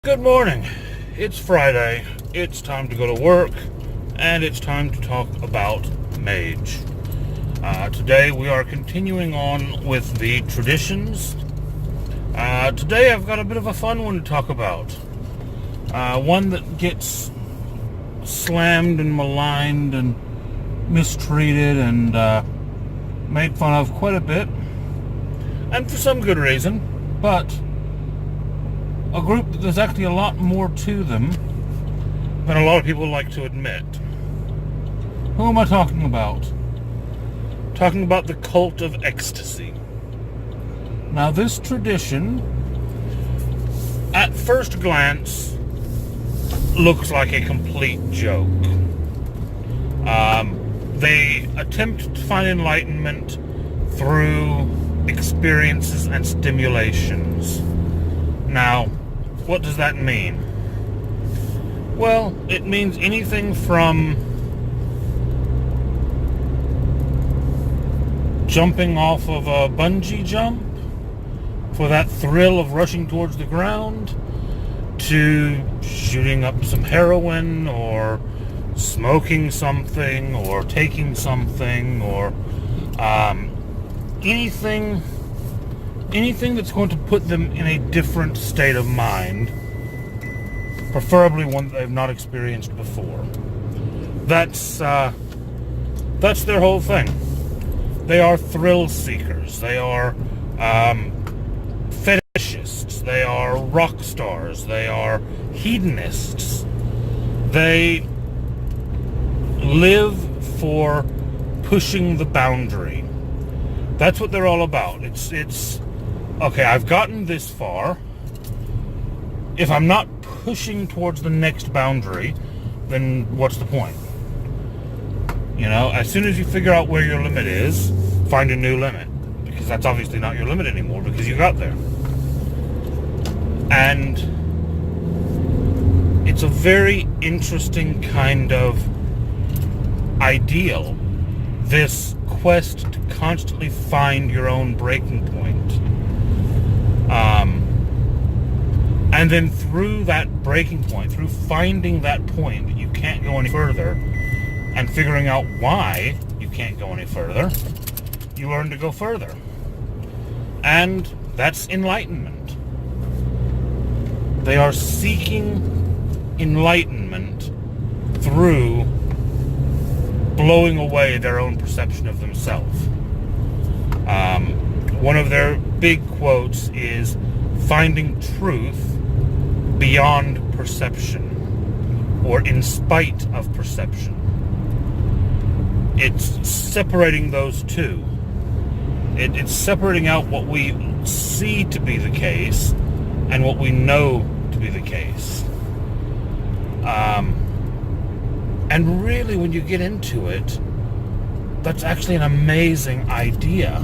Good morning. It's Friday. It's time to go to work, and it's time to talk about Mage. Today we are continuing on with the traditions. Today I've got a bit of a fun one to talk about. One that gets slammed and maligned and mistreated and made fun of quite a bit, and for some good reason, but a group that there's actually a lot more to them than a lot of people like to admit. Who am I talking about? Talking about the cult of Ecstasy. Now, this tradition, at first glance, looks like a complete joke. They attempt to find enlightenment through experiences and stimulations. Now, what does that mean? Well, it means anything from jumping off of a bungee jump for that thrill of rushing towards the ground, to shooting up some heroin, or smoking something, or taking something, or anything that's going to put them in a different state of mind, preferably one that they've not experienced before. That's their whole thing. They are thrill seekers. They are fetishists. They are rock stars. They are hedonists. They live for pushing the boundary. That's what they're all about. It's okay, I've gotten this far. If I'm not pushing towards the next boundary, then what's the point? You know, as soon as you figure out where your limit is, find a new limit. Because that's obviously not your limit anymore, because you got there. And it's a very interesting kind of ideal, this quest to constantly find your own breaking point. And then through that breaking point, through finding that point that you can't go any further, and figuring out why you can't go any further, you learn to go further. And that's enlightenment. They are seeking enlightenment through blowing away their own perception of themselves. One of their big quotes is finding truth beyond perception, or in spite of perception. It's separating those two. It's separating out what we see to be the case and what we know to be the case. And really, when you get into it, that's actually an amazing idea.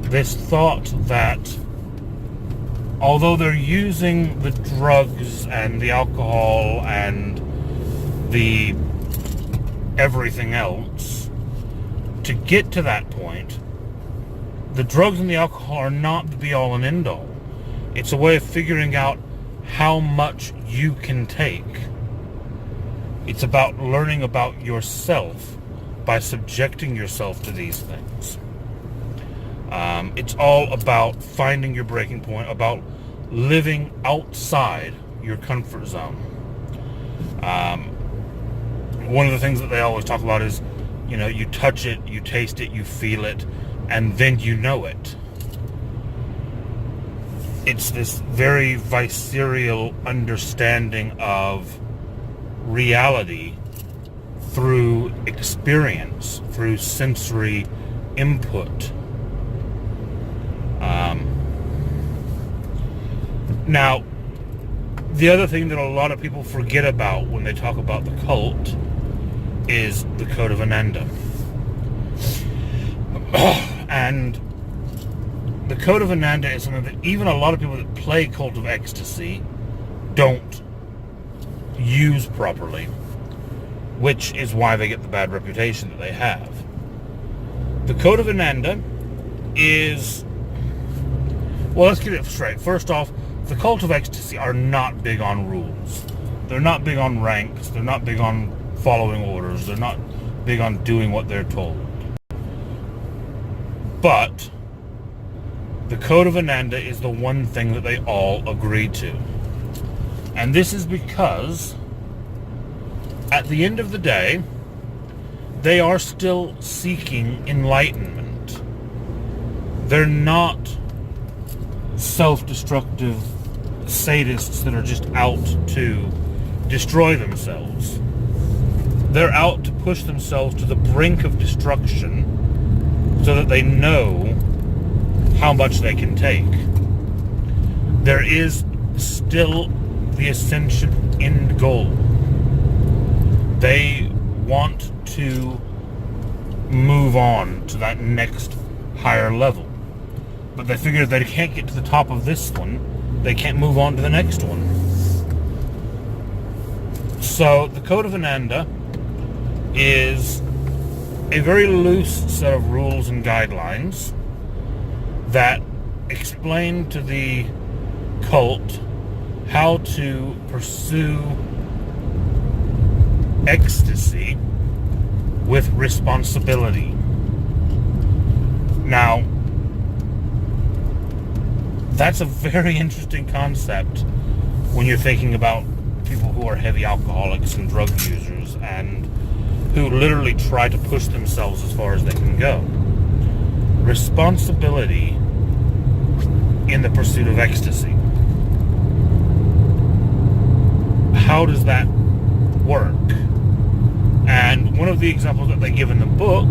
This thought that although they're using the drugs and the alcohol and the everything else to get to that point, the drugs and the alcohol are not the be-all and end-all. It's a way of figuring out how much you can take. It's about learning about yourself by subjecting yourself to these things. It's all about finding your breaking point, about living outside your comfort zone. One of the things that they always talk about is, you know, you touch it, you taste it, you feel it, and then you know it. It's this very visceral understanding of reality through experience, through sensory input. Now, the other thing that a lot of people forget about when they talk about the cult is the Code of Ananda. And the Code of Ananda is something that even a lot of people that play Cult of Ecstasy don't use properly, which is why they get the bad reputation that they have. The Code of Ananda is, well, let's get it straight. First off, the cult of ecstasy are not big on rules. They're not big on ranks. They're not big on following orders. They're not big on doing what they're told. But the Code of Ananda is the one thing that they all agree to. And this is because at the end of the day, they are still seeking enlightenment. They're not self-destructive sadists that are just out to destroy themselves. They're out to push themselves to the brink of destruction so that they know how much they can take. There is still the ascension end goal. They want to move on to that next higher level. But they figure if they can't get to the top of this one, they can't move on to the next one. So the Code of Ananda is a very loose set of rules and guidelines that explain to the cult how to pursue ecstasy with responsibility. Now, that's a very interesting concept when you're thinking about people who are heavy alcoholics and drug users and who literally try to push themselves as far as they can go. Responsibility in the pursuit of ecstasy. How does that work? And one of the examples that they give in the book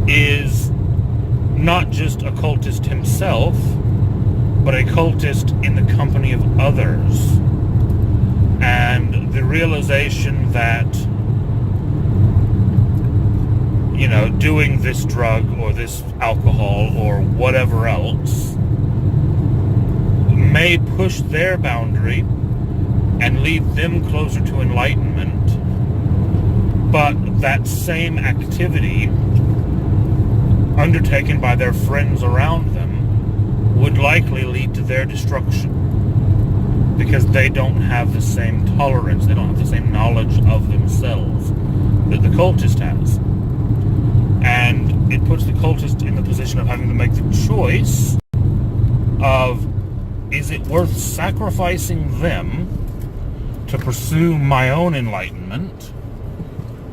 is not just a cultist himself, but a cultist in the company of others. And the realization that, you know, doing this drug or this alcohol or whatever else may push their boundary and lead them closer to enlightenment, but that same activity undertaken by their friends around them would likely lead to their destruction because they don't have the same tolerance, they don't have the same knowledge of themselves that the cultist has. And it puts the cultist in the position of having to make the choice of, is it worth sacrificing them to pursue my own enlightenment,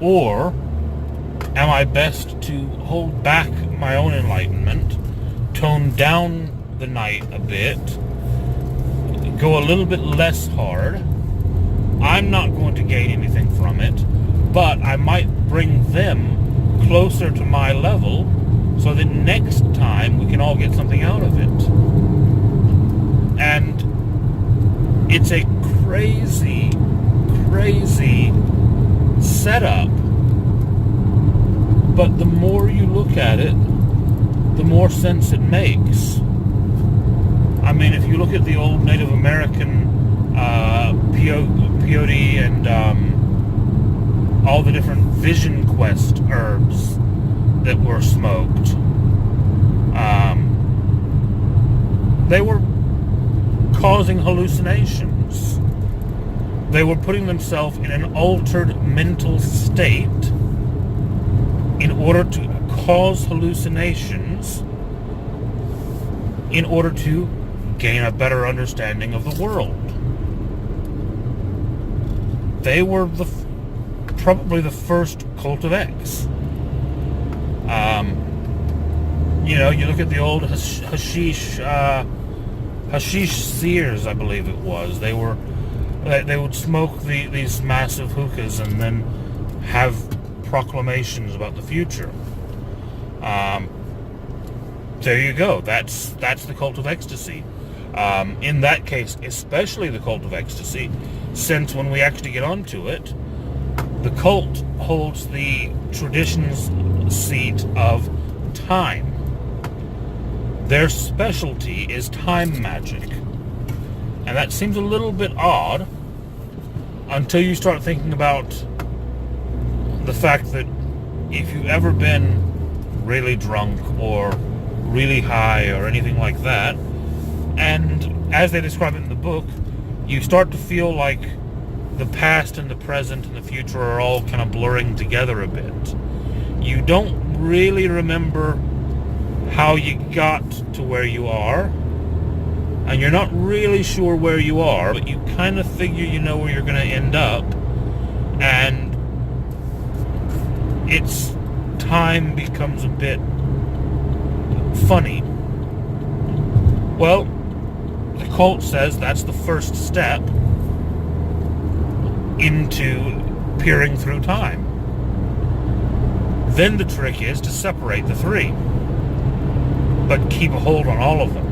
or am I best to hold back my own enlightenment, tone down the night a bit, go a little bit less hard? I'm not going to gain anything from it, but I might bring them closer to my level so that next time we can all get something out of it. And it's a crazy, crazy setup. But the more you look at it, the more sense it makes. I mean, if you look at the old Native American peyote and all the different vision quest herbs that were smoked, they were causing hallucinations. They were putting themselves in an altered mental state in order to cause hallucinations in order to gain a better understanding of the world. They were probably the first cult of X. You know, you look at the old hashish seers, I believe it was. They would smoke these massive hookahs and then have proclamations about the future. There you go. That's the cult of ecstasy. In that case, especially the cult of ecstasy, since when we actually get onto it, the cult holds the tradition's seat of time. Their specialty is time magic. And that seems a little bit odd until you start thinking about the fact that if you've ever been really drunk or really high or anything like that, and as they describe it in the book, you start to feel like the past and the present and the future are all kind of blurring together a bit. You don't really remember how you got to where you are, and you're not really sure where you are, but you kind of figure you know where you're going to end up, and its time becomes a bit funny. Well, the cult says that's the first step into peering through time. Then the trick is to separate the three, but keep a hold on all of them.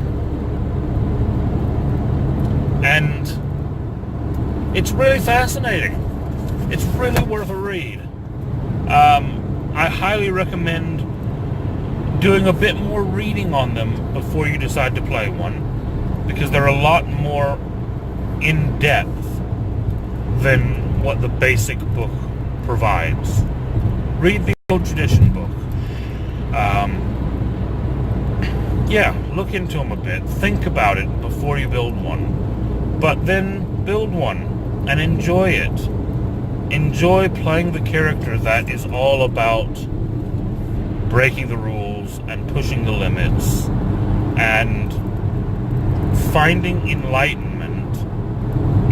And it's really fascinating. It's really worth a read. I highly recommend doing a bit more reading on them before you decide to play one, because they're a lot more in-depth than what the basic book provides. Read the old tradition book. Yeah, look into them a bit. Think about it before you build one. But then build one and enjoy it. Enjoy playing the character that is all about breaking the rules and pushing the limits and finding enlightenment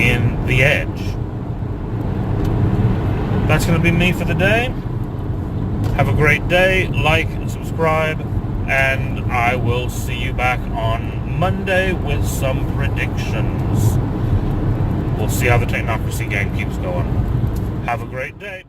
in the edge. That's going to be me for the day. Have a great day. Like and subscribe. And I will see you back on Monday with some predictions. We'll see how the Technocracy game keeps going. Have a great day.